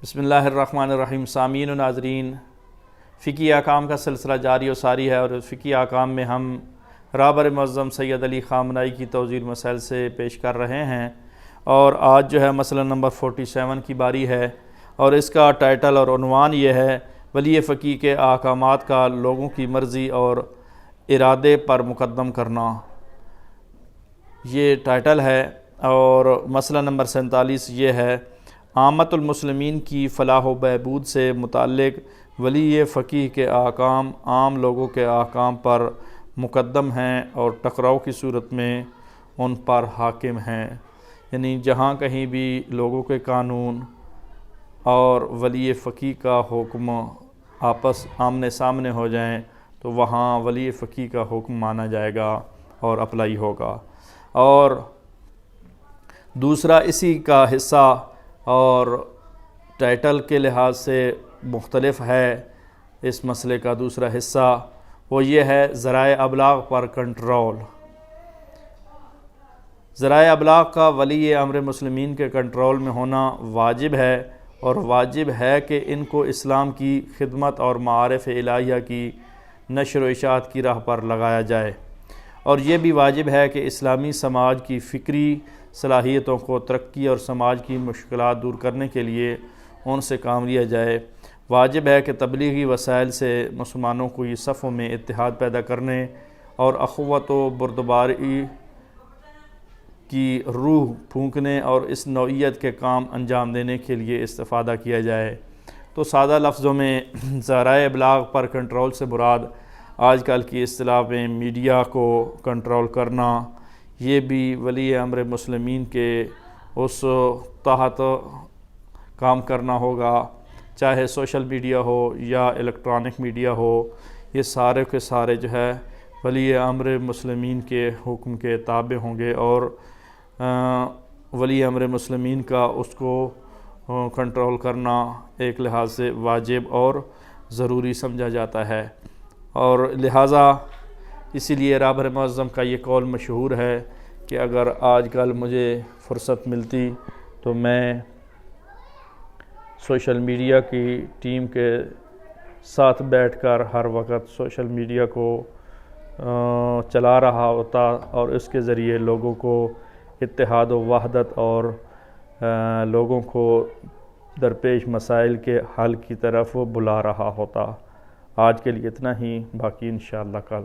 بسم اللہ الرحمن الرحیم۔ سامعین و ناظرین، فقہی احکام کا سلسلہ جاری و ساری ہے، اور فقہی احکام میں ہم رہبر معظم سید علی خامنہئی کی توضیح مسائل سے پیش کر رہے ہیں، اور آج جو ہے مسئلہ نمبر 47 کی باری ہے، اور اس کا ٹائٹل اور عنوان یہ ہے: ولی فقیہ کے احکامات کا لوگوں کی مرضی اور ارادے پر مقدم کرنا۔ یہ ٹائٹل ہے، اور مسئلہ نمبر 47 یہ ہے: عامت المسلمین کی فلاح و بہبود سے متعلق ولی فقیہ کے احکام عام لوگوں کے احکام پر مقدم ہیں اور ٹکراؤ کی صورت میں ان پر حاکم ہیں۔ یعنی جہاں کہیں بھی لوگوں کے قانون اور ولی فقیہ کا حکم آپس آمنے سامنے ہو جائیں تو وہاں ولی فقیہ کا حکم مانا جائے گا اور اپلائی ہوگا۔ اور دوسرا اسی کا حصہ اور ٹائٹل کے لحاظ سے مختلف ہے، اس مسئلے کا دوسرا حصہ وہ یہ ہے: ذرائع ابلاغ پر کنٹرول۔ ذرائع ابلاغ کا ولی امر مسلمین کے کنٹرول میں ہونا واجب ہے، اور واجب ہے کہ ان کو اسلام کی خدمت اور معارف الہیہ کی نشر و اشاعت کی راہ پر لگایا جائے، اور یہ بھی واجب ہے کہ اسلامی سماج کی فکری صلاحیتوں کو ترقی اور سماج کی مشکلات دور کرنے کے لیے ان سے کام لیا جائے۔ واجب ہے کہ تبلیغی وسائل سے مسلمانوں کو یہ صفوں میں اتحاد پیدا کرنے اور اخوت و بردباری کی روح پھونکنے اور اس نوعیت کے کام انجام دینے کے لیے استفادہ کیا جائے۔ تو سادہ لفظوں میں ذرائع ابلاغ پر کنٹرول سے مراد آج کل کی اصطلاح میں میڈیا کو کنٹرول کرنا، یہ بھی ولی امر مسلمین کے اس تحت کام کرنا ہوگا، چاہے سوشل میڈیا ہو یا الیکٹرانک میڈیا ہو، یہ سارے کے سارے جو ہے ولی امر مسلمین کے حکم کے تابع ہوں گے، اور ولی امر مسلمین کا اس کو کنٹرول کرنا ایک لحاظ سے واجب اور ضروری سمجھا جاتا ہے۔ اور لہٰذا اسی لیے رہبر معظم کا یہ قول مشہور ہے کہ اگر آج کل مجھے فرصت ملتی تو میں سوشل میڈیا کی ٹیم کے ساتھ بیٹھ کر ہر وقت سوشل میڈیا کو چلا رہا ہوتا، اور اس کے ذریعے لوگوں کو اتحاد و وحدت اور لوگوں کو درپیش مسائل کے حل کی طرف بلا رہا ہوتا۔ آج کے لیے اتنا ہی، باقی انشاءاللہ کل۔